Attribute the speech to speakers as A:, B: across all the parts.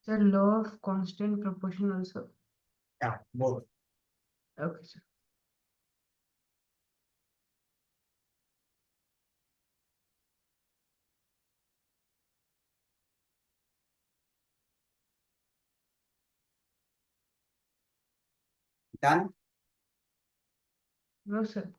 A: Sir, law of constant proportion also.
B: Yeah, both.
A: Okay, sir.
B: Done.
A: No, sir.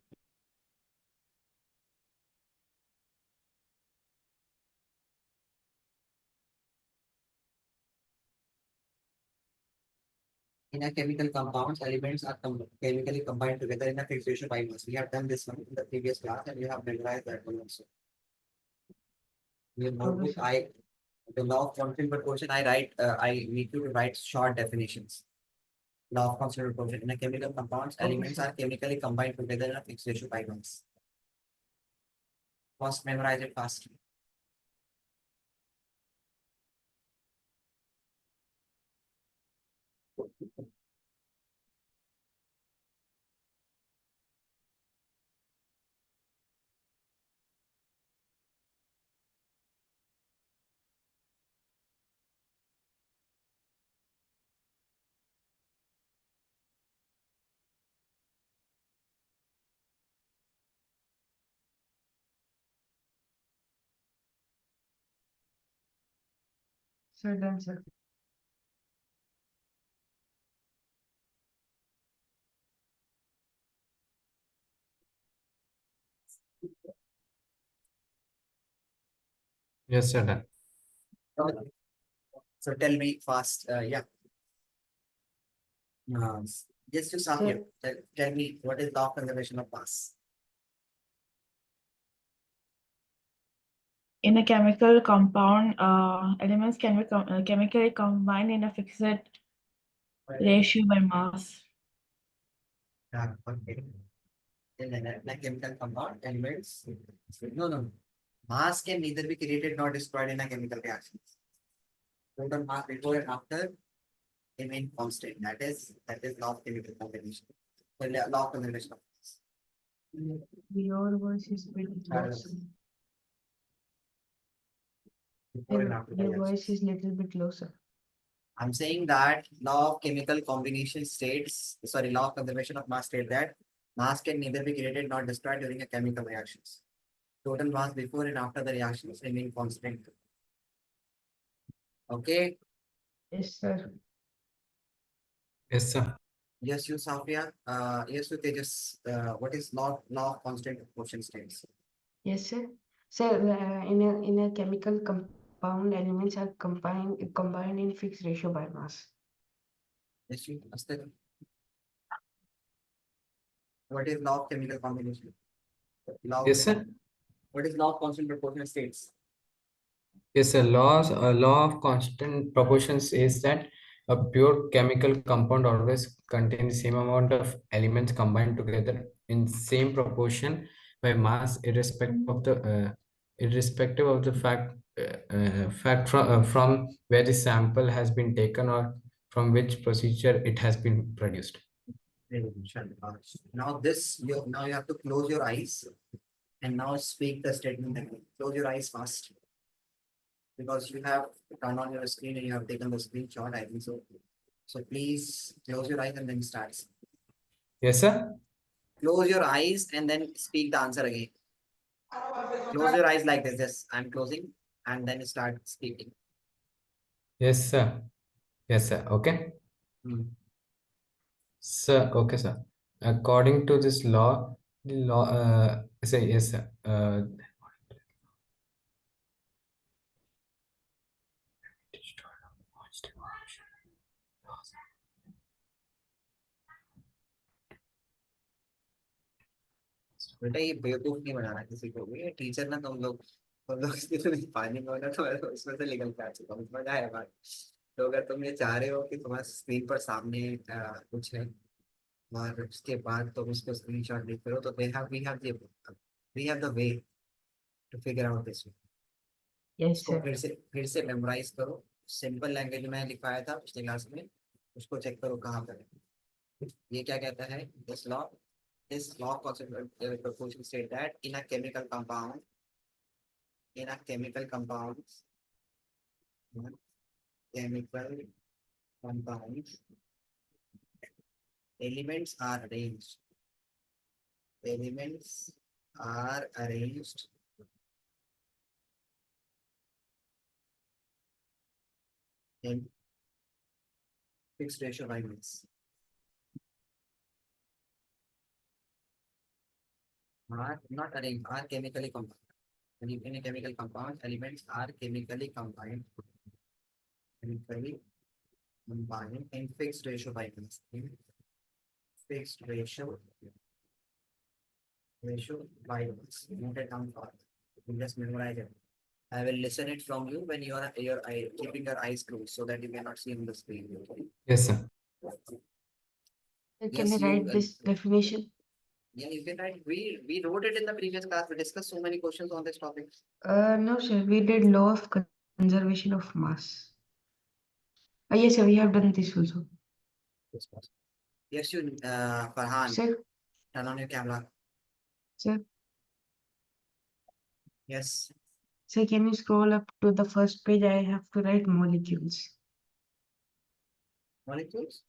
B: In a chemical compounds, elements are chemically combined together in a fixed ratio by mass. We have done this one in the previous class, and we have memorized that one also. In your
A: Okay,
B: notebook,
A: sir.
B: the law of constant proportion. I need you to write short definitions. Law of constant proportion. In a chemical compounds,
A: Okay,
B: elements
A: sir.
B: are chemically combined together in a fixed ratio by mass. First, memorize it fast.
A: Sir, done, sir.
C: Yes, sir. Done.
B: So tell me fast. Yeah. Just to stop
A: Sir,
B: here. Tell me what is law of conservation of mass?
D: In a chemical compound, elements can be chemically combined in a fixed ratio by mass.
B: Yeah, okay. Like chemical compound elements. No. Mass can neither be created nor destroyed in a chemical reaction. Total mass before and after remain constant. That is law of chemical combination. So law of conservation of mass.
A: your voice is very low,
B: Uh,
A: sir.
B: Before and after the
A: Your voice
B: reactions.
A: is little bit low, sir.
B: I'm saying that law of chemical combination states, sorry, law of conservation of mass states that mass can neither be created nor destroyed during a chemical reactions. Total mass before and after the reactions remain constant. Okay.
A: Yes, sir.
C: Yes, sir.
B: Yes, you Safia. Yes, you Tejas. What is law of constant proportion states?
A: Yes, sir. Sir, in a chemical compound, elements are combined in fixed ratio by mass.
B: Yes, you Astak. What is law of chemical combination? Law.
C: Yes, sir.
B: What is law of constant proportion states?
C: Yes, sir. Law of constant proportions is that a pure chemical compound always contains the same amount of elements combined together in same proportion by mass, irrespective of the fact from where the sample has been taken or from which procedure it has been produced.
B: Now now you have to close your eyes and now speak the statement again. Close your eyes fast because you have turned on your screen and you have taken the screenshot. I think so. So please close your eyes and then start.
C: Yes, sir.
B: Close your eyes and then speak the answer again. Close your eyes like this. Yes, I'm closing and then start speaking.
C: Yes, sir. Yes, sir. Okay.
B: Hmm.
C: Sir, okay, sir. According to this law, the law, say yes, sir.
B: बेटा ये बेवकूफ नहीं बनाना किसी को भी teacher ना तुम लोग इसके तो नहीं पानी में होना तो उसमें से निकल के आ चुका हूँ समझ आया बात तो अगर तुम ये चाह रहे हो कि तुम्हारे स्क्रीन पर सामने कुछ है और उसके बाद तुम इसको स्क्रीनशॉट लिख रहे हो तो we have the way to figure out this
A: Yes,
B: इसको
A: sir.
B: फिर से मेमोराइज करो सिंपल लैंग्वेज में लिखवाया था पिछले क्लास में उसको चेक करो कहाँ पर है ये क्या कहता है this law proportion state that in a chemical compound chemical compounds, elements are arranged. Elements are arranged in fixed ratio by mass. Are not arranged, are chemically combined. In a chemical compound, elements are chemically combined in fixed ratio by mass. In fixed ratio by mass. Note it down for you just memorize it. I will listen it from you when you are keeping your eyes closed so that you cannot see on the screen. Okay?
C: Yes, sir.
A: Can
B: Yes,
A: I
B: you
A: write this definition?
B: yeah, you can write. We wrote it in the previous class. We discussed so many questions on this topic.
A: No, sir. We did law of conservation of mass. Yes, sir. We have done this also.
B: Yes, you Farhan,
A: Sir,
B: turn on your camera.
A: sir,
B: Yes,
A: sir, can you scroll up to the first page? I have to write molecules.
B: molecules.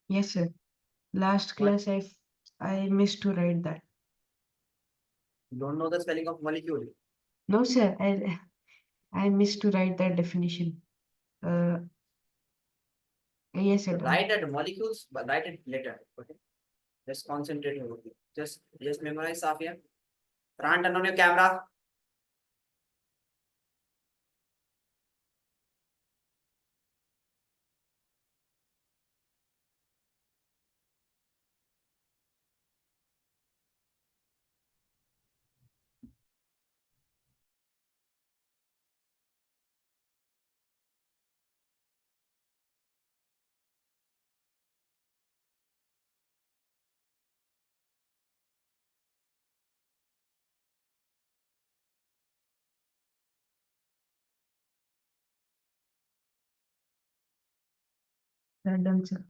A: Yes, sir. Last
B: What?
A: class I missed to write that.
B: You don't know the spelling of molecule.
A: No, sir. I missed to write that definition. Yes, sir.
B: Write it molecules, but write it later. Okay. Just concentrate over it. Just memorize Safia. Farhan, turn on your camera.
A: Done, sir.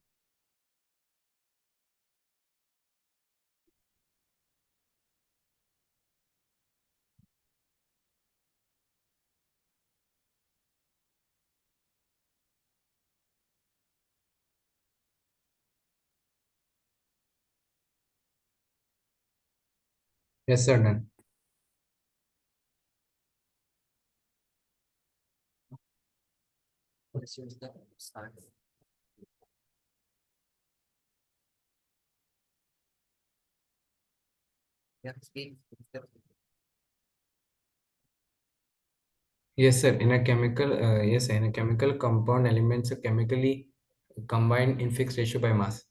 C: Yes, sir. Done.
B: Let's use the start. Yeah, speak.
C: Yes, sir. In a chemical, yes, sir. In a chemical compound, elements are chemically combined in fixed ratio by mass.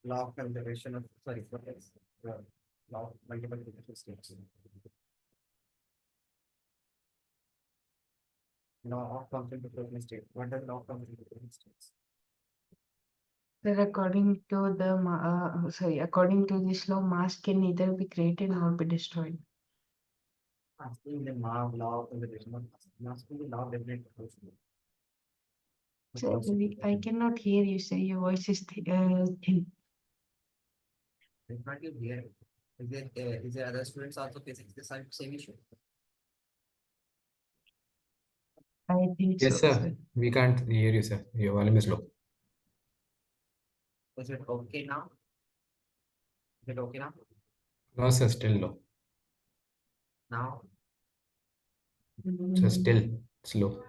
B: Law of conservation of sorry, what is law of multiple different states. Law of constant proportional state. What does law of constant proportional states?
A: Sir, according to this law, mass can neither be created nor be destroyed.
B: Asking the law of conservation of mass. Asking the law of definite proportion.
A: Sir, I cannot hear you, sir. Your voice is thin.
B: If not you hear, is there other students also facing the same issue?
A: I think
C: Yes,
A: so,
C: sir.
A: sir.
C: We can't hear you, sir. Your volume is low.
B: Is it okay now? Is it okay now?
C: No, sir. Still low.
B: Now,
C: So still slow.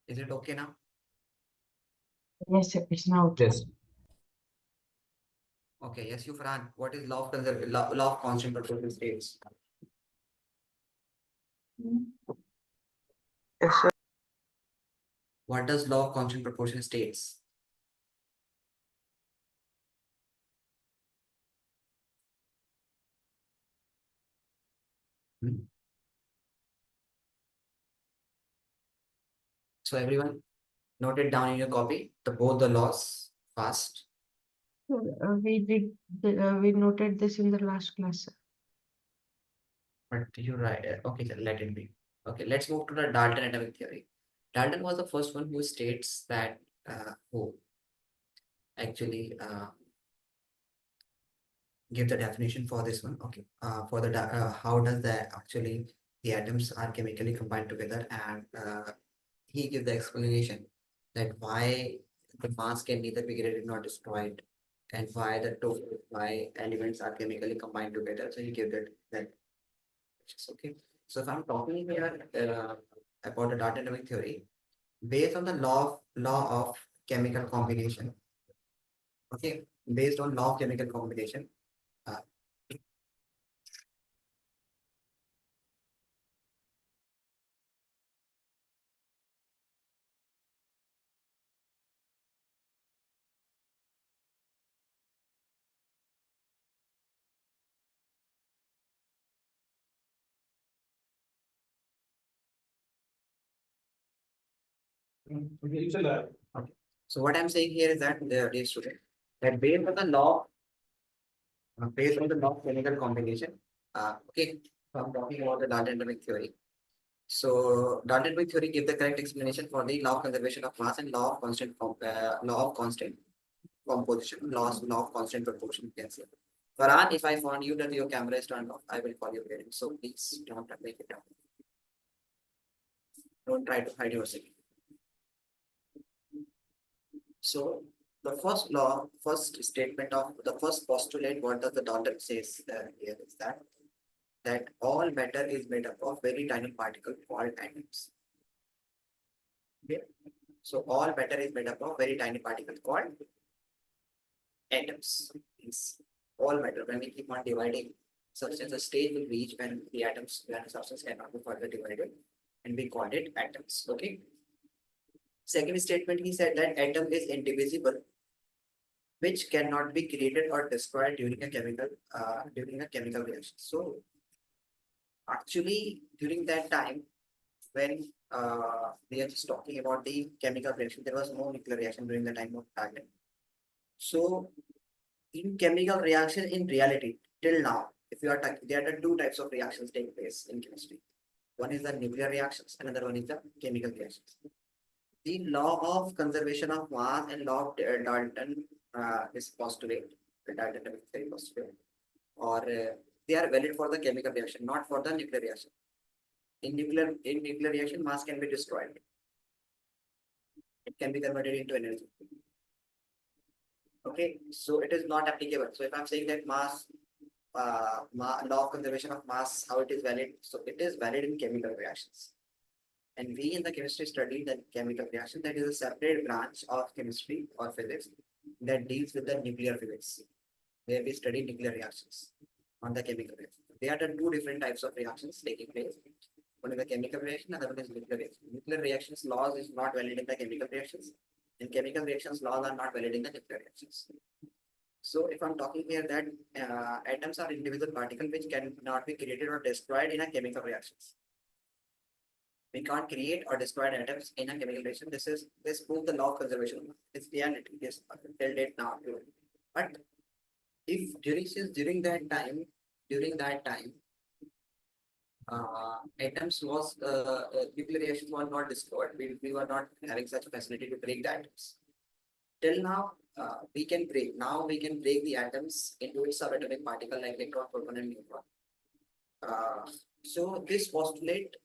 B: is it okay now?
A: Yes, sir. It's now okay.
C: Yes.
B: Okay, yes, you Farhan. What is law of constant proportional states?
A: Yes, sir.
B: What does law of constant proportion states? Hmm. So everyone, note it down in your copy. Both the laws fast.
A: We noted this in the last class, sir.
B: But you right. Okay, let it be. Okay, let's move to the Dalton atomic theory. Dalton was the first one who states that who actually give the definition for this one. Okay, for the how does that actually the atoms are chemically combined together, and he gives the explanation that why the mass can neither be created nor destroyed, and why the total why elements are chemically combined together. So he gives that. Okay. So if I'm talking here about the data dynamic theory, based on the law of chemical combination. Okay, based on law of chemical combination. Uh, okay. So what I'm saying here is that dear student, that based on the law of chemical combination. Okay, so I'm talking about the data dynamic theory. So data dynamic theory gives the correct explanation for the law of conservation of mass and law of constant composition, law of constant proportion. You can say. Farhan, if I found you that your camera is turned off, I will call your parents. So please don't make it down. Don't try to hide yourself. So the first statement of the first postulate, what does the daughter says here is that all matter is made up of very tiny particles called atoms. Okay. So all matter is made up of very tiny particles called atoms. Means all matter. When we keep on dividing substance, a stage will reach when when the substance cannot be further divided, and we call it atoms. Okay. Second statement, he said that atom is indivisible, which cannot be created or destroyed during a chemical reaction. So actually, during that time, when we are just talking about the chemical reaction, there was no nuclear reaction during the time of atom. So in chemical reaction, in reality, till now, if you are talking, there are two types of reactions take place in chemistry. One is the nuclear reactions, another one is the chemical reactions. The law of conservation of mass and law of Dalton is postulate, the Dalton theory postulate, or they are valid for the chemical reaction, not for the nuclear reaction. In nuclear reaction, mass can be destroyed. It can be converted into energy. Okay, so it is not applicable. So if I'm saying that law of conservation of mass, how it is valid? So it is valid in chemical reactions. And we in the chemistry study the chemical reaction, that is a separate branch of chemistry or physics that deals with the nuclear physics, where we study nuclear reactions on the chemical reaction. There are the two different types of reactions taking place. One is the chemical reaction, another one is nuclear reaction. Nuclear reactions laws is not valid in the chemical reactions, and chemical reactions laws are not valid in the nuclear reactions. So if I'm talking here that atoms are individual particles which cannot be created or destroyed in a chemical reactions. We can't create or destroy atoms in a chemical reaction. This proves the law of conservation. It's reality. Yes, till date now. But if during that time, atoms was nuclear reactions were not destroyed. We were not having such a facility to break the atoms. Till now, we can break. Now we can break the atoms into its subatomic particle like electron, proton, and neutron. So this postulate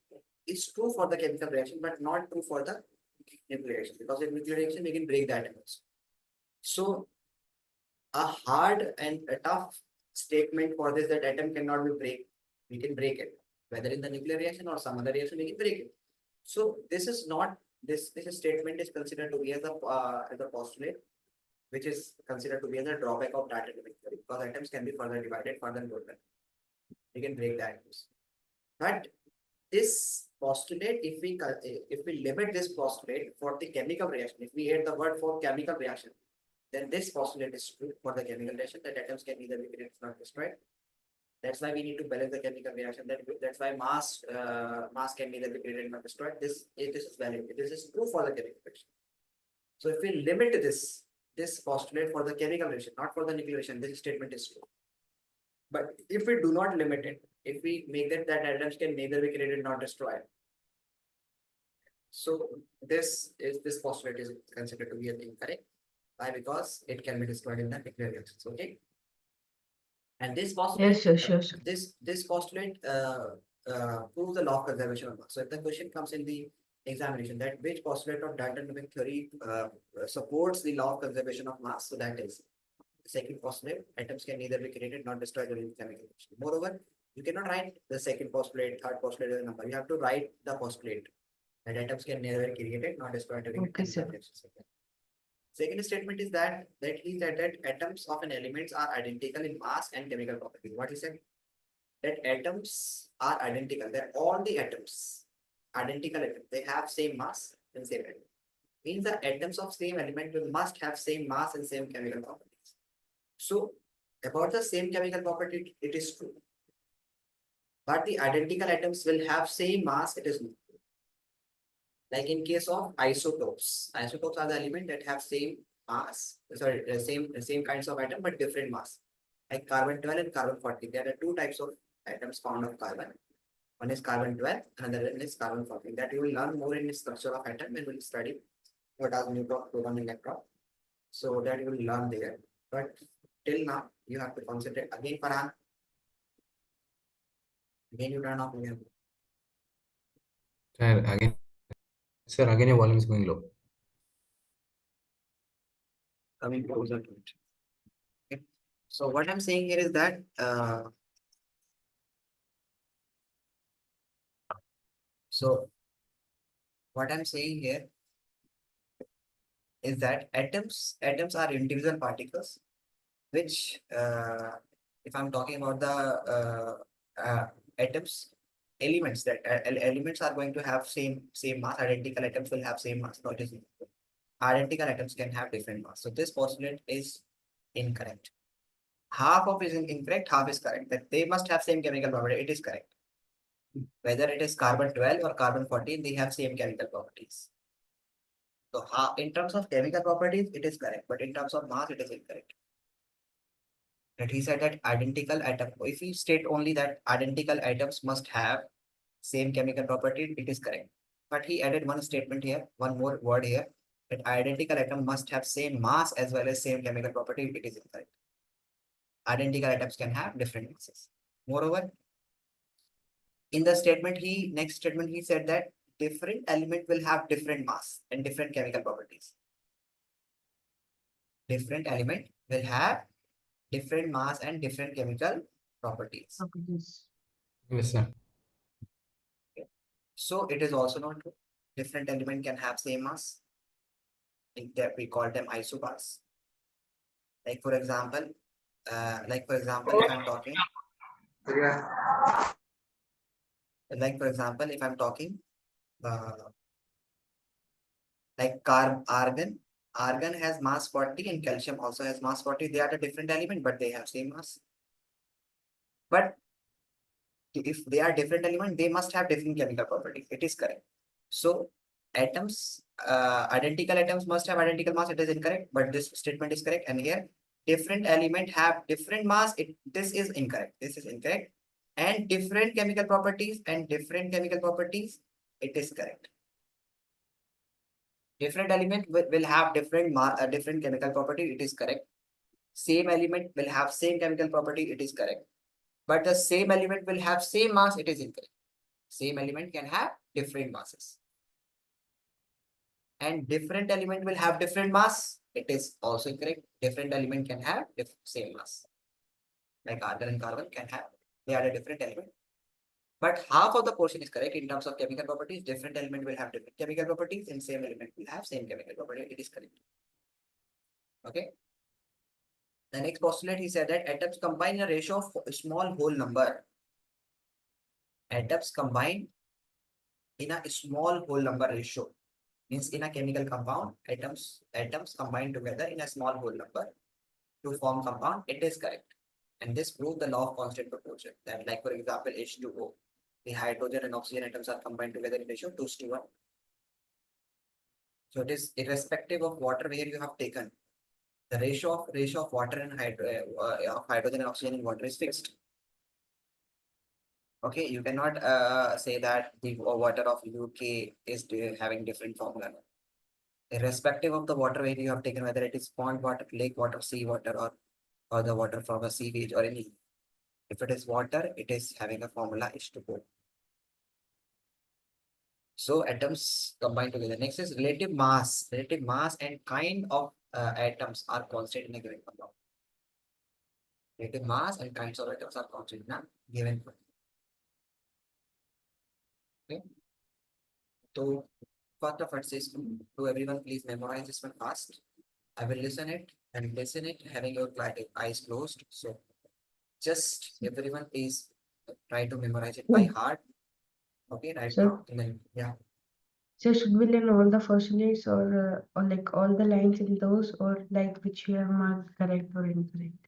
B: is true for the chemical reaction, but not true for the nuclear reaction, because in nuclear reaction we can break the atoms. So a hard and a tough statement for this that atom cannot be break. We can break it, whether in the nuclear reaction or some other reaction, we can break it. So this is not this statement is considered to be as a postulate, which is considered to be as a drawback of data dynamic theory, because atoms can be further divided, further broken. We can break the atoms. But this postulate, if we limit this postulate for the chemical reaction, if we add the word for chemical reaction, then this postulate is true for the chemical reaction, that atoms can neither be created nor destroyed. That's why we need to balance the chemical reaction. That's why mass can neither be created nor destroyed. This is valid. This is true for the chemical reaction. So if we limit this postulate for the chemical reaction, not for the nuclear reaction, this statement is true. But if we do not limit it, if we make that atoms can neither be created nor destroyed, So this postulate is considered to be incorrect. Why? Because it can be destroyed in the equivalence. Okay. And this postulate,
A: Sure, sure.
B: this postulate proves the law of conservation of mass. So if the question comes in the examination that which postulate of dynamic theory supports the law of conservation of mass, so that is the second postulate: atoms can neither be created nor destroyed during chemical reaction. Moreover, you cannot write the second postulate, third postulate as a number. You have to write the postulate that atoms can neither be created nor destroyed during
A: Okay,
B: chemical
A: sir.
B: reactions. Second statement is that he said that atoms of an elements are identical in mass and chemical properties. What he said? That atoms are identical. They're all the atoms, identical atoms. They have same mass and same element. Means the atoms of same element will must have same mass and same chemical properties. So about the same chemical property, it is true. But the identical atoms will have same mass, it is not. Like in case of isotopes. Isotopes are the element that have same mass, sorry, same kinds of atom but different mass. Like carbon 12 and carbon 14. There are two types of atoms found of carbon. One is carbon 12, another one is carbon 14. That you will learn more in the structure of atom and will study what are neutron, proton, and electron. So that you will learn there. But till now, you have to concentrate again, Farhan. Again, you turn off again.
C: Sir, again your volume is going low.
B: Coming closer to it. Okay. So what I'm saying here is that so what I'm saying here is that atoms are individual particles, which if I'm talking about the atoms, elements that elements are going to have same mass. Identical atoms will have same mass. No, it is identical atoms can have different mass. So this postulate is incorrect. Half of is incorrect, half is correct. That they must have same chemical property. It is correct. Whether it is carbon 12 or carbon 14, they have same chemical properties. So in terms of chemical properties, it is correct, but in terms of mass, it is incorrect. That he said that identical atom. If we state only that identical atoms must have same chemical property, it is correct. But he added one statement here, one more word here, that identical atom must have same mass as well as same chemical property. It is incorrect. Identical atoms can have different masses. Moreover, in the statement, next statement he said that different element will have different mass and different chemical properties. Different element will have different mass and different chemical properties.
A: Properties.
C: Yes, sir.
B: So it is also not true. Different element can have same mass. That we call them isobars. Like for example, if I'm talking, uh, like argon has mass 40 and calcium also has mass 40. They are the different element, but they have same mass. But if they are different element, they must have different chemical properties. It is correct. So atoms, identical atoms must have identical mass. It is incorrect, but this statement is correct. And here, different element have different mass. This is incorrect. This is incorrect. And different chemical properties it is correct. Different element will have different chemical property. It is correct. Same element will have same chemical property. It is correct. But the same element will have same mass. It is incorrect. Same element can have different masses. And different element will have different mass. It is also incorrect. Different element can have same mass. Like argon and carbon can have, they are a different element. But half of the portion is correct in terms of chemical properties. Different element will have different chemical properties and same element will have same chemical property. It is correct. Okay. The next postulate, he said that atoms combine in a ratio of a small whole number. Atoms combine in a small whole number ratio. Means in a chemical compound, atoms combine together in a small whole number to form compound. It is correct. And this proves the law of constant proportion. That, like for example, H2O, the hydrogen and oxygen atoms are combined together in ratio 2:1. So it is irrespective of water where you have taken. The ratio of water and hydrogen and oxygen in water is fixed. Okay, you cannot say that the water of UK is having different formula. Irrespective of the water where you have taken, whether it is pond water, lake water, sea water, or the water from a sea beach or any, if it is water, it is having a formula H2O. So atoms combine together. Next is relative mass. Relative mass and kind of atoms are constant in a given compound. Relative mass and kinds of atoms are constant in a given compound. Okay. So first of all, says to everyone, please memorize this one fast. I will listen it having your eyes closed. So just everyone please try to memorize it by heart. Okay, right
A: So,
B: now. And then yeah.
A: so should we learn all the postulates or like all the lines in those or like which you have marked correct or incorrect?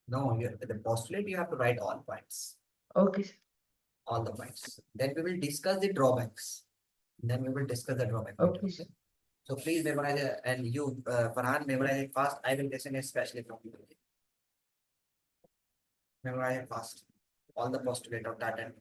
B: No, the postulate you have to write all points.
A: Okay, sir.
B: All the points. Then we will discuss the drawbacks. Then we will discuss the drawback later.
A: Okay, sir.
B: Okay. So please memorize it, and you, Farhan, memorize it fast. I will listen especially from you. Memorize it fast. All the postulate of that and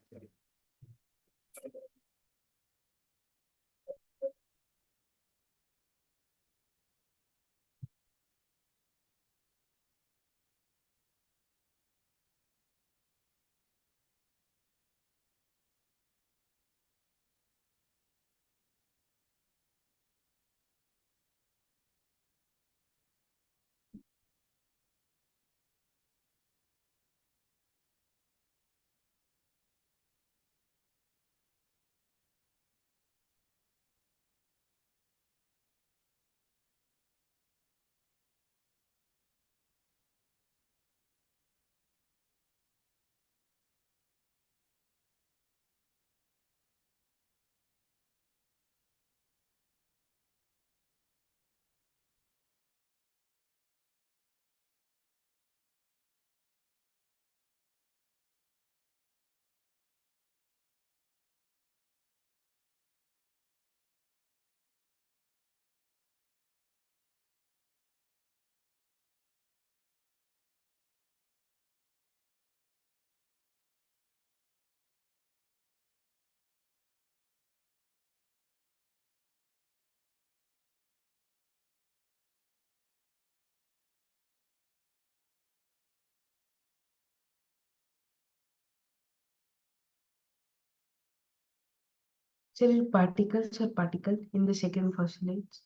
A: So is particles or particle in the second postulates?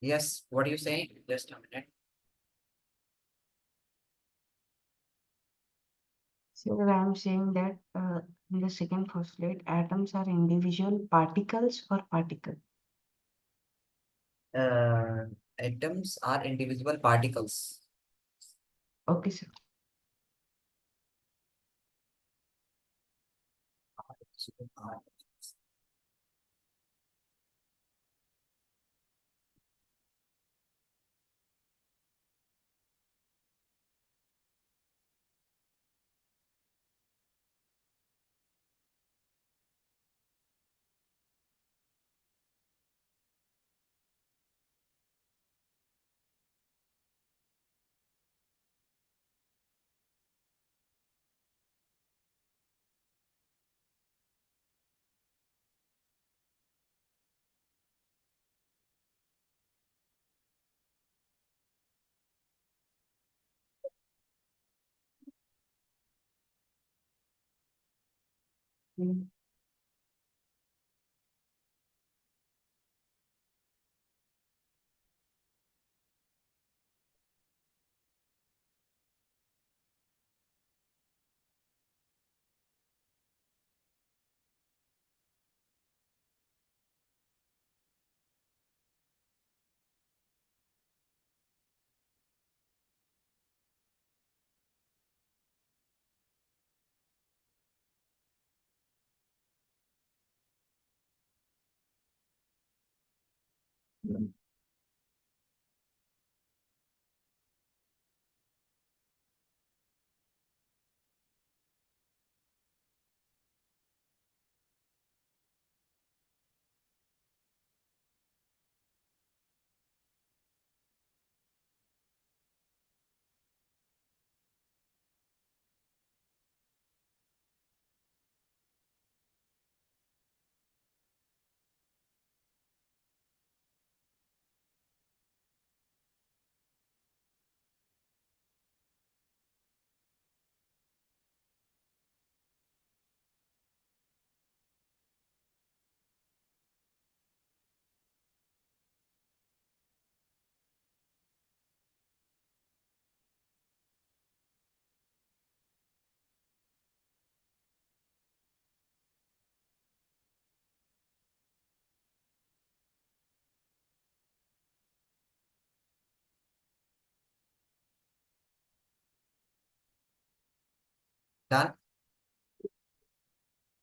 B: yes, what are you saying? Just a minute.
A: So I'm saying that in the second postulate, atoms are individual particles or particle.
B: Uh, Atoms are indivisible particles.
A: Okay, sir. Mm.
B: Done.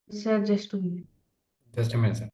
A: Sir, just 2 minutes.
C: Just a minute, sir.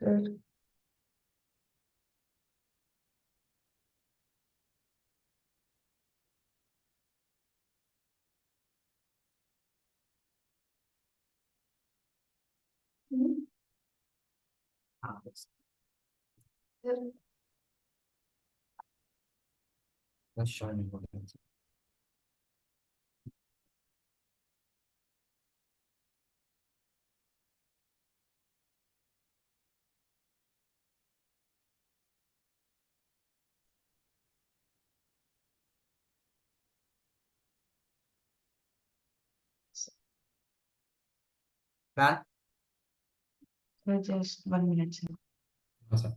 A: Sir, sir,
B: That's showing. Done.
A: sir, just 1 minute, sir.
C: No, sir.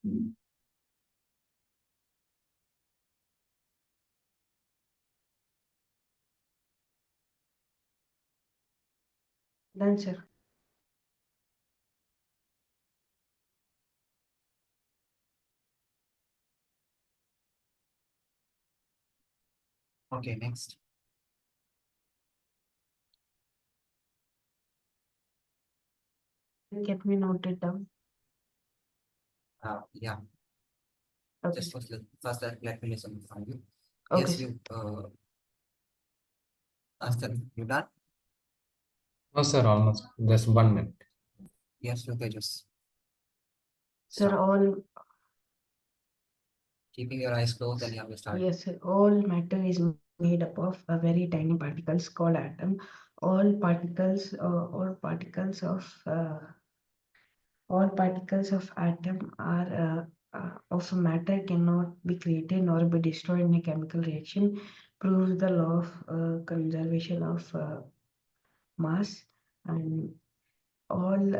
A: Done, sir.
B: Okay, next.
A: Can we note it down?
B: Yeah.
A: Okay,
B: Just
A: sir.
B: let me listen from you.
A: Okay,
B: Yes,
A: sir.
B: you Astan, you done?
C: No, sir, almost. Just 1 minute.
B: Yes, you just
A: Sir,
B: start.
A: all
B: Keeping your eyes closed, then you have to start.
A: yes, sir. All matter is made up of a very tiny particles called atom. All particles of atom are of matter cannot be created nor be destroyed in a chemical reaction. Proves the law of conservation of mass, and all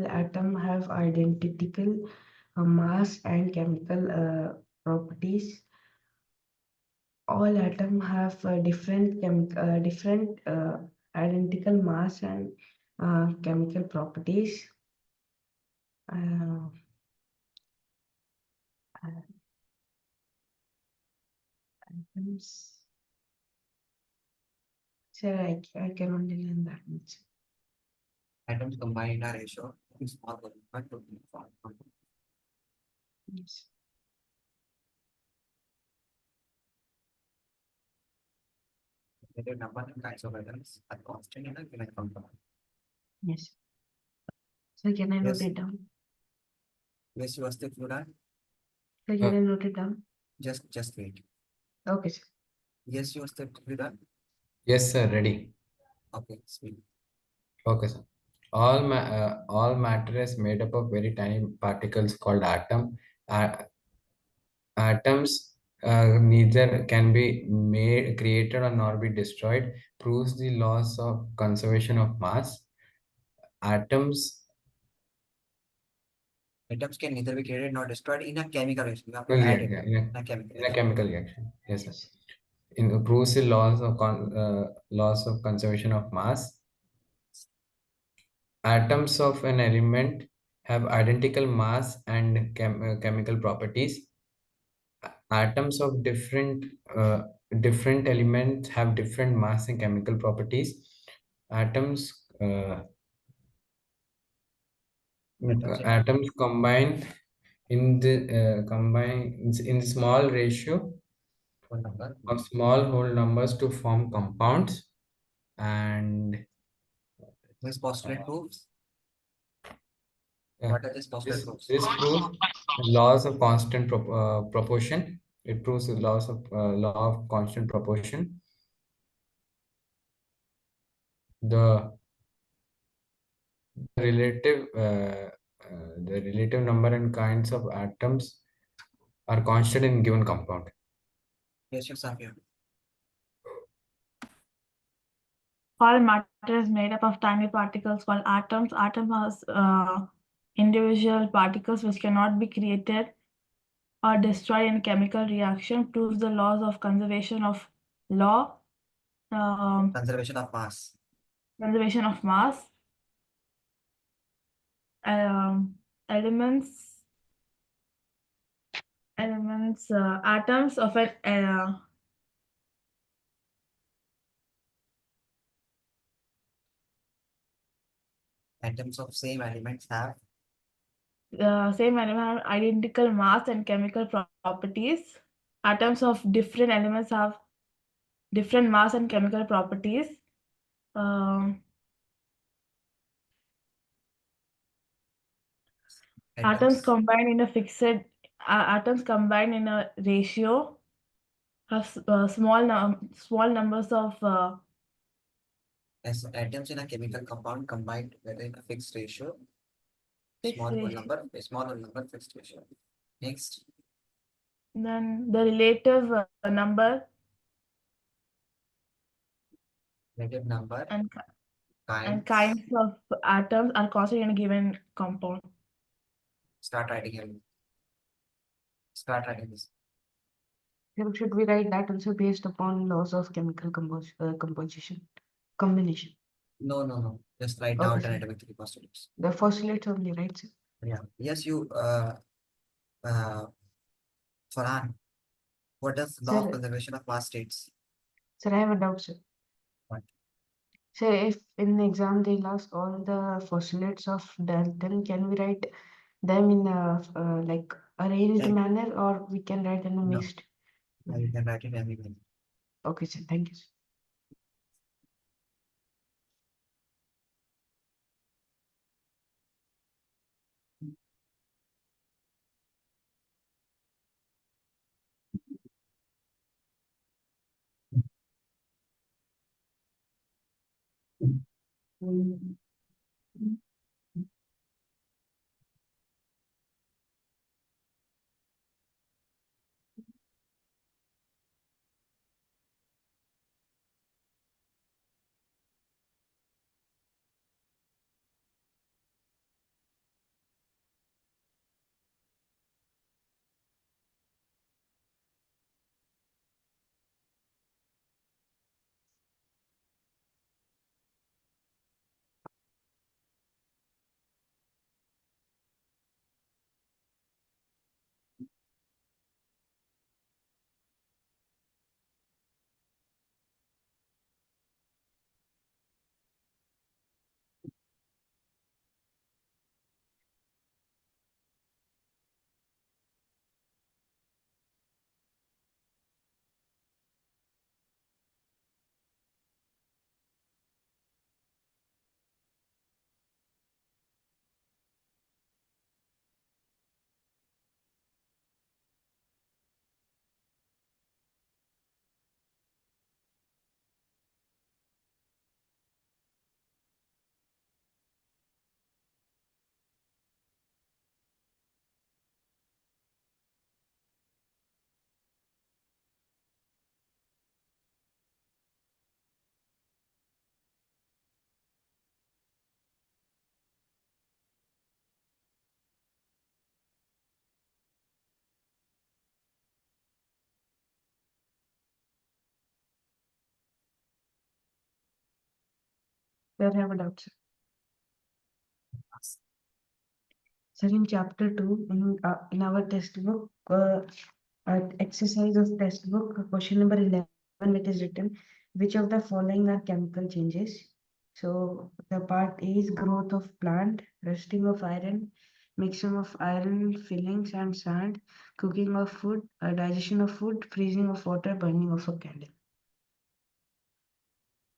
A: atom have identical mass and chemical properties. All atom have different identical mass and chemical properties. Uh, atoms. Sir, I can only learn that much.
B: Atoms combined in a ratio of small movement to form.
A: Yes.
B: The number and kinds of atoms are constant in a given compound.
A: Yes. So can I note
B: Yes.
A: it down?
B: Yes, you asked if you done.
A: So can I note it down?
B: Just wait.
A: Okay, sir.
B: Yes, you asked if you done.
C: Yes, sir, ready.
B: Okay, speak.
C: Okay, sir. All matter is made up of very tiny particles called atom. Atoms neither can be made, created, or nor be destroyed. Proves the laws of conservation of mass. Atoms.
B: Atoms can neither be created nor destroyed in a chemical reaction. You have to
C: Well, yeah,
B: add it
C: yeah,
B: in a chemical
C: in a
B: reaction.
C: chemical reaction. Yes, sir.
A: Yes.
C: Proves the laws of conservation of mass. Atoms of an element have identical mass and chemical properties. Atoms of different elements have different mass and chemical properties. Atoms atoms combine in small ratio
B: One number.
C: of small whole numbers to form compounds, and
B: This postulate proves.
C: uh,
B: What are this postulate proves?
C: this proves laws of constant proportion. It proves the law of constant proportion. The the relative number and kinds of atoms are constant in given compound.
B: Yes, you Safia.
D: All matter is made up of tiny particles called atoms. Atom has individual particles which cannot be created or destroyed in chemical reaction. Proves the laws of conservation of law.
B: Conservation of mass.
D: Conservation of mass. Elements. Atoms of an
B: Atoms of same elements have
D: same element have identical mass and chemical properties. Atoms of different elements have different mass and chemical properties. Atoms combined in a fixed atoms combined in a ratio have small numbers of
B: as atoms in a chemical compound combined within a fixed ratio.
D: fixed
B: Small whole
D: ratio.
B: number, a small whole number, fixed ratio. Next,
D: Then the relative number
B: relative number,
D: and
B: kinds.
D: kinds of atoms are constant in a given compound.
B: Start writing here. Start writing this.
A: Then should we write that also based upon laws of chemical composition combination?
B: No. Just write the
A: Okay, sir.
B: alternative with three postulates.
A: The postulates only, right, sir?
B: Yeah. Yes, you. Farhan, what does law of
A: Sir,
B: conservation of mass states?
A: sir, I have a doubt, sir.
B: What?
A: Sir, if in the exam they'll ask all the postulates of that, then can we write them in a like arranged
B: Like,
A: manner, or we can write in a
B: no.
A: mixed?
B: You can write it anyway.
A: Okay, sir. Thank you, sir. Sir, I have a doubt, sir. Sir, in chapter 2, in our textbook, exercise of textbook, question number 11, it is written, which of the following are chemical changes? So the part A is growth of plant, rusting of iron, mixing of iron fillings and sand, cooking of food, digestion of food, freezing of water, burning of a candle.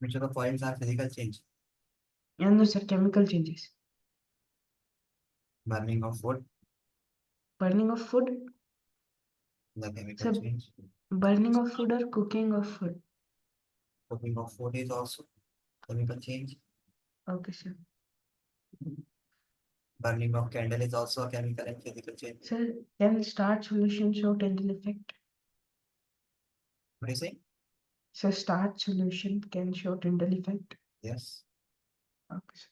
B: Which of the points are physical change?
A: And no, sir, chemical changes.
B: Burning of wood,
A: Burning of food,
B: the chemical
A: sir,
B: change.
A: burning of food or cooking of food.
B: Cooking of food is also chemical change.
A: Okay, sir.
B: Burning of candle is also a chemical and physical change.
A: Sir, can start solution show tendon effect?
B: What do you say?
A: So start solution can show tendon effect.
B: Yes.
A: Okay, sir.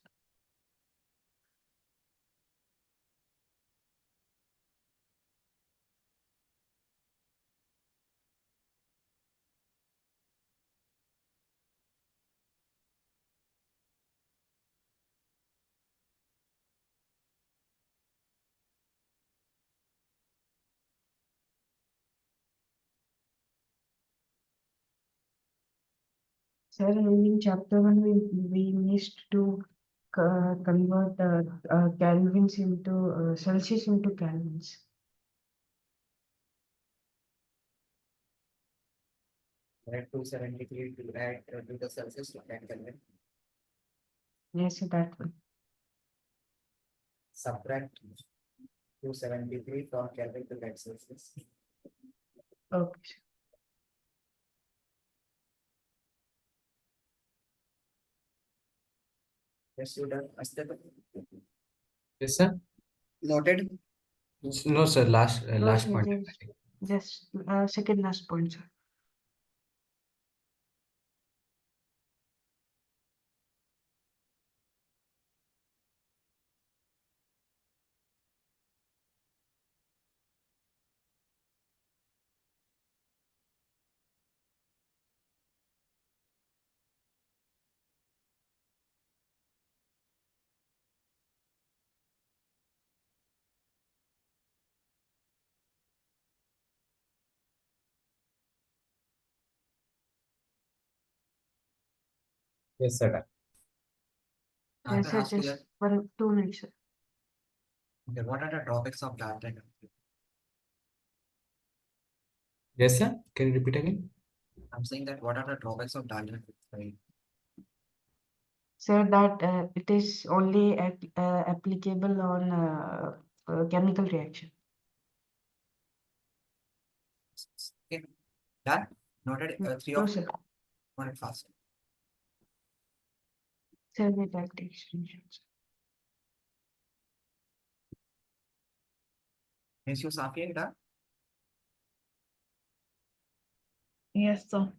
A: Sir, in chapter 1, we missed to convert Kelvins into Celsius into Kelvins.
B: Add 273 to add to the Celsius to 10 Kelvin.
A: Yes, sir, that one.
B: Subtract 273 from Kelvin to get Celsius.
A: Okay, sir.
B: Yes, you done.
C: Yes, sir.
B: Noted.
C: No, sir. Last
A: No,
C: last
A: sir,
C: point.
A: just second last point, sir.
C: Yes, sir.
B: I
A: Yes,
B: can
A: sir,
B: ask you
A: just
B: that.
A: 2 minutes, sir.
B: Okay, what are the drawbacks of data?
C: Yes, sir. Can you repeat again?
B: I'm saying that what are the drawbacks of data? Right?
A: Sir, that it is only applicable on chemical reaction.
B: Okay, done. Noted. Three
A: No,
B: of
A: sir.
B: noted fast.
A: Sir, we like the extensions.
B: Is you Safi done?
D: Yes, sir.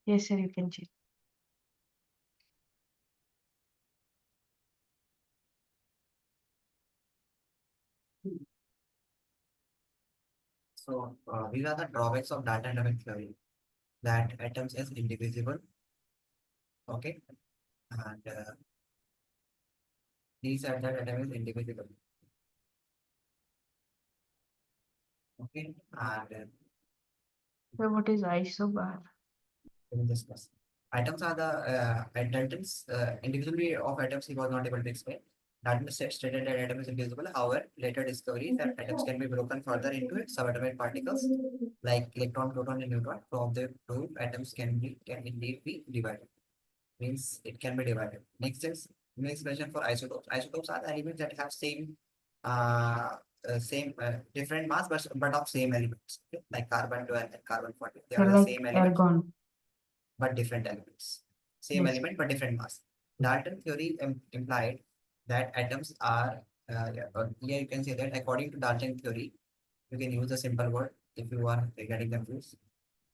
A: Yes, sir, you can check.
B: So these are the drawbacks of data dynamic theory. That atoms is indivisible. Okay, and these are that atom is indivisible. Okay, and
A: Sir, what is isobar?
B: we will discuss. Atoms are the atoms individually of atoms he was not able to explain. Dalton stated that atom is indivisible. However, later discovery that atoms can be broken further into its subatomic particles like electron, proton, and neutron. From the proof, atoms can indeed be divided. Means it can be divided. Next question for isotopes. Isotopes are the elements that have same different mass but of same elements. Okay? Like carbon 12 and carbon 14. They
A: Sir,
B: are the
A: like
B: same element
A: argon.
B: but different elements. Same
A: Yes.
B: element but different mass. Dalton theory implied that atoms are yeah, you can say that according to Dalton theory, you can use a simple word if you are getting confused.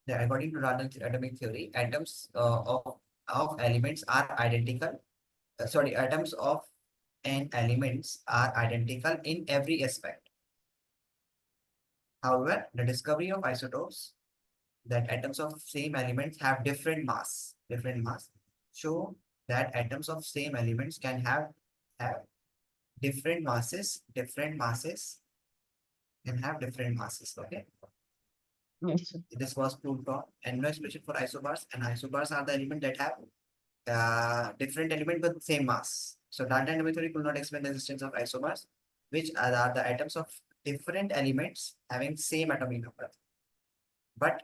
B: According to Dalton's atomic theory, atoms of elements are identical. Sorry, atoms of and elements are identical in every aspect. However, the discovery of isotopes that atoms of same elements have different mass, show that atoms of same elements can have different masses can have different masses. Okay,
A: Yes, sir.
B: this was proved on and no explanation for isobars, and isobars are the element that have different element with same mass. So Dalton dynamic theory could not explain the existence of isobars, which are the atoms of different elements having same atomic number, but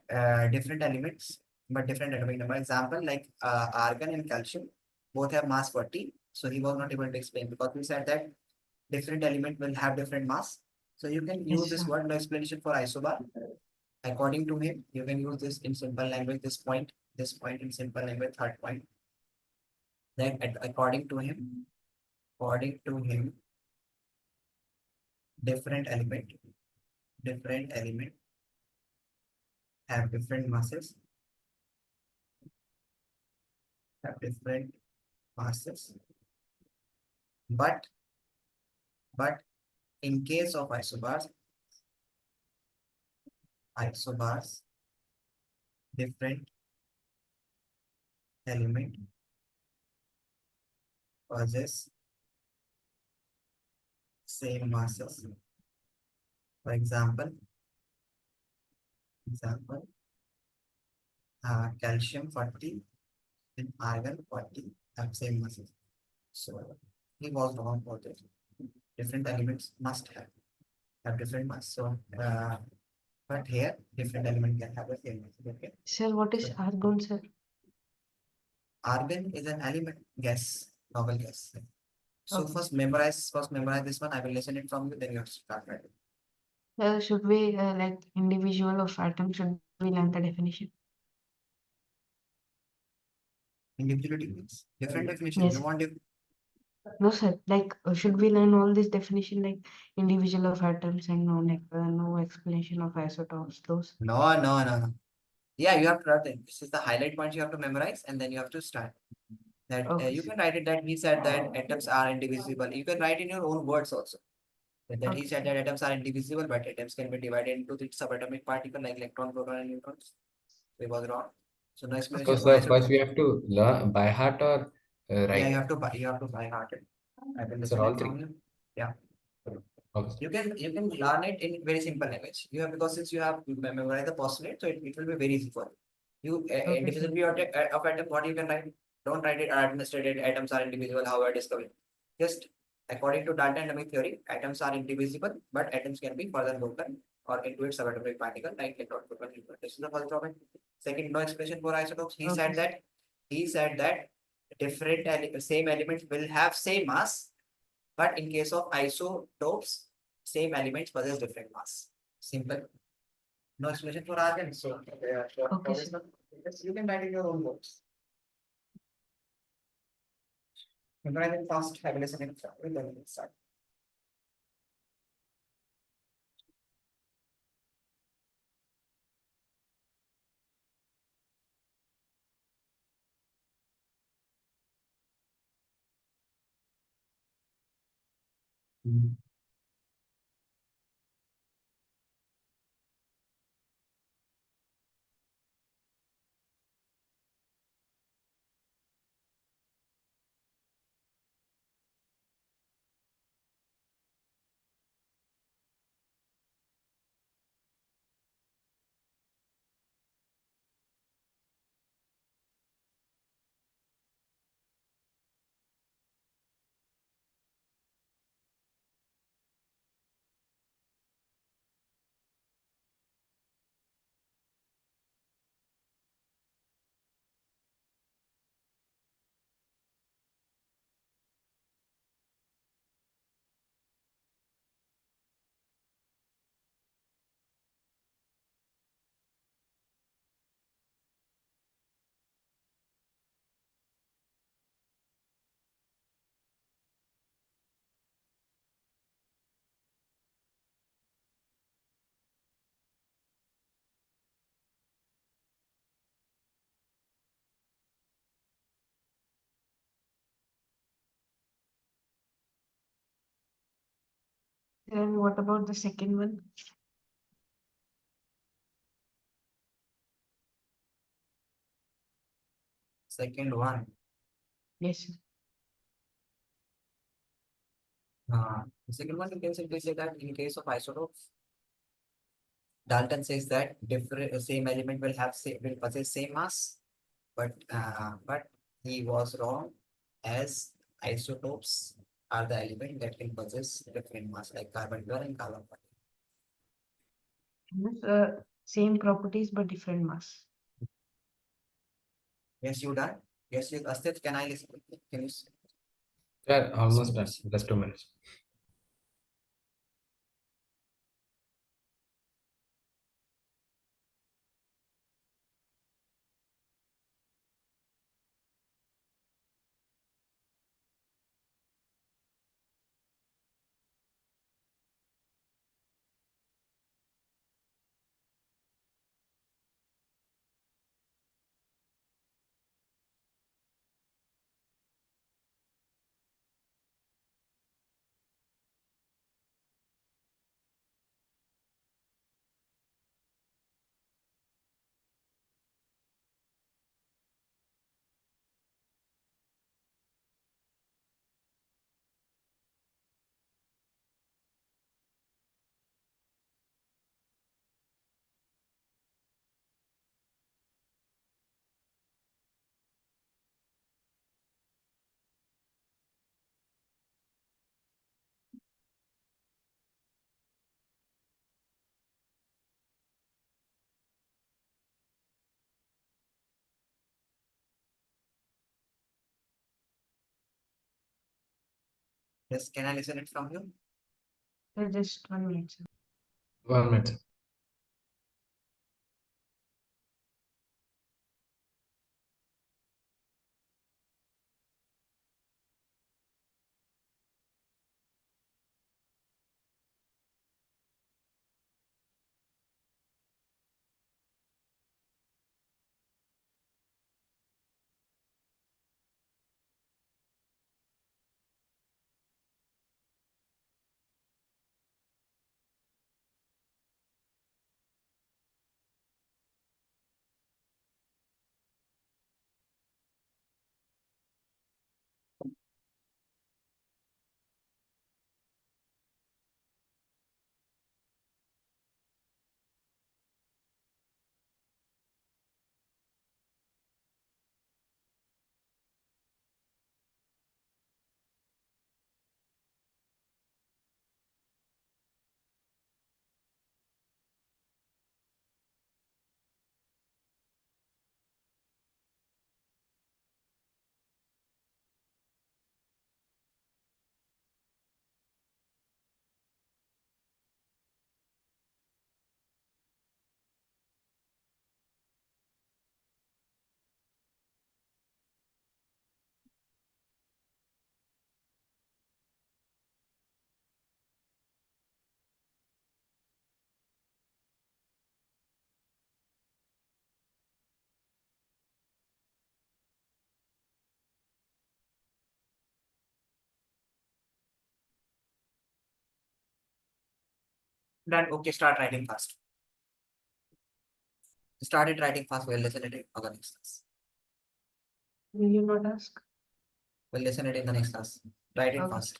B: different elements, but different atomic number. Example like argon and calcium, both have mass 40. So he was not able to explain because we said that different element will have different mass. So you can use
A: Yes,
B: this
A: sir.
B: word no explanation for isobar. According to him, you can use this in simple language. This point in simple language. Third point. Then according to him, different element have different masses, have different masses, but but in case of isobars, different element possess same masses. For example, calcium 40 and argon 40 have same masses. So he was wrong for this. Different elements must have different mass. So but here different element can have the same mass. Okay.
A: Sir, what is
B: So
A: argon, sir?
B: argon is an element gas, noble gas. So
A: Okay.
B: first memorize this one. I will listen it from you, then you have to start writing.
A: Should we like individual of atom? Should we learn the definition?
B: Individuality means different definition.
A: Yes.
B: You want
A: No, sir. Like, should we learn all this definition like individual of atoms and no explanation of isotopes? Those.
B: no. Yeah, you have to write it. This is the highlight points you have to memorize, and then you have to start. That
A: Okay,
B: you
A: sir.
B: can write it that he said that atoms are indivisible. You can write in your own words also. That he
A: Okay,
B: said
A: sir.
B: that atoms are indivisible, but atoms can be divided into the subatomic particle like electron, proton, and neutrons. So he was wrong. So no
C: So,
B: explanation for
C: sir,
B: isotope.
C: first we have to learn by heart or
B: Yeah,
C: write.
B: you have to by heart it. I will
C: Sir,
B: listen
C: all
B: it from
C: three.
B: you. Yeah.
C: Okay.
B: You can learn it in very simple language. You have because since you have memorized the postulate, so it will be very easy for you. You
A: Okay, sir.
B: indivisibility of atom, what you can write? Don't write it administrated atoms are indivisible, how I discovered. Just according to Dalton atomic theory, atoms are indivisible, but atoms can be further broken or into its subatomic particle like electron, proton, neutron. This is the first topic. Second, no expression for isotopes.
A: Okay, sir.
B: He said that same elements will have same mass, but in case of isotopes, same elements possess different mass. Simple. No explanation for argon. So,
A: Okay, sir.
B: yes, you can write in your own words. Memorize it fast. Have a listen it. Then we can start.
A: Then what about the second one?
B: Second one.
A: Yes, sir.
B: The second one, you can simply say that in case of isotopes, Dalton says that different same element will possess same mass, but he was wrong, as isotopes are the element that can possess different mass like carbon 12 and carbon 14.
A: Yes, same properties but different mass.
B: Yes, you done. Yes, you Astif, can I listen? Can you?
C: Yeah, almost done. Just 2 minutes.
B: Yes, can I listen it from you?
A: Just 1 minute, sir.
C: 1 minute.
B: Done. Okay, start writing fast. Started writing fast. We'll listen it for the next class.
A: Will you not ask?
B: We'll listen it in the next class. Write it
A: Okay.
B: fast.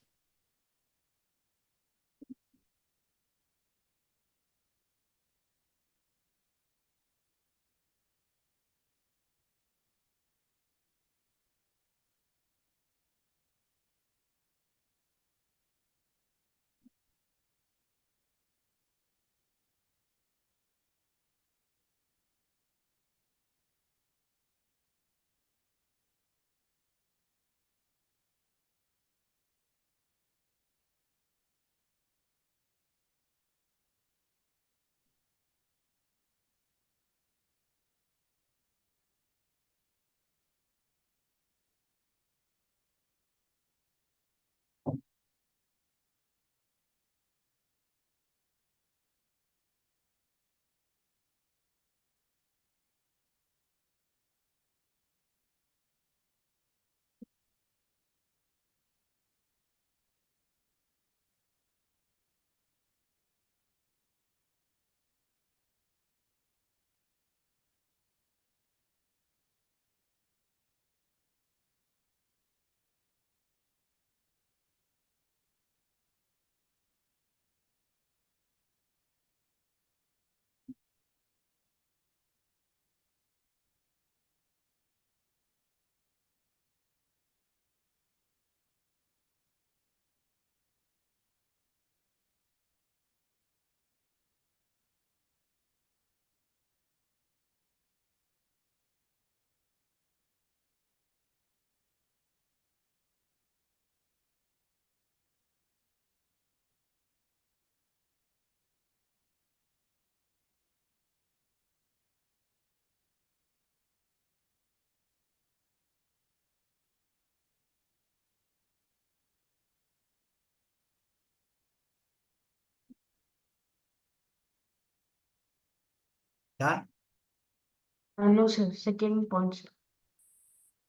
B: Done.
A: No, sir. Second point, sir.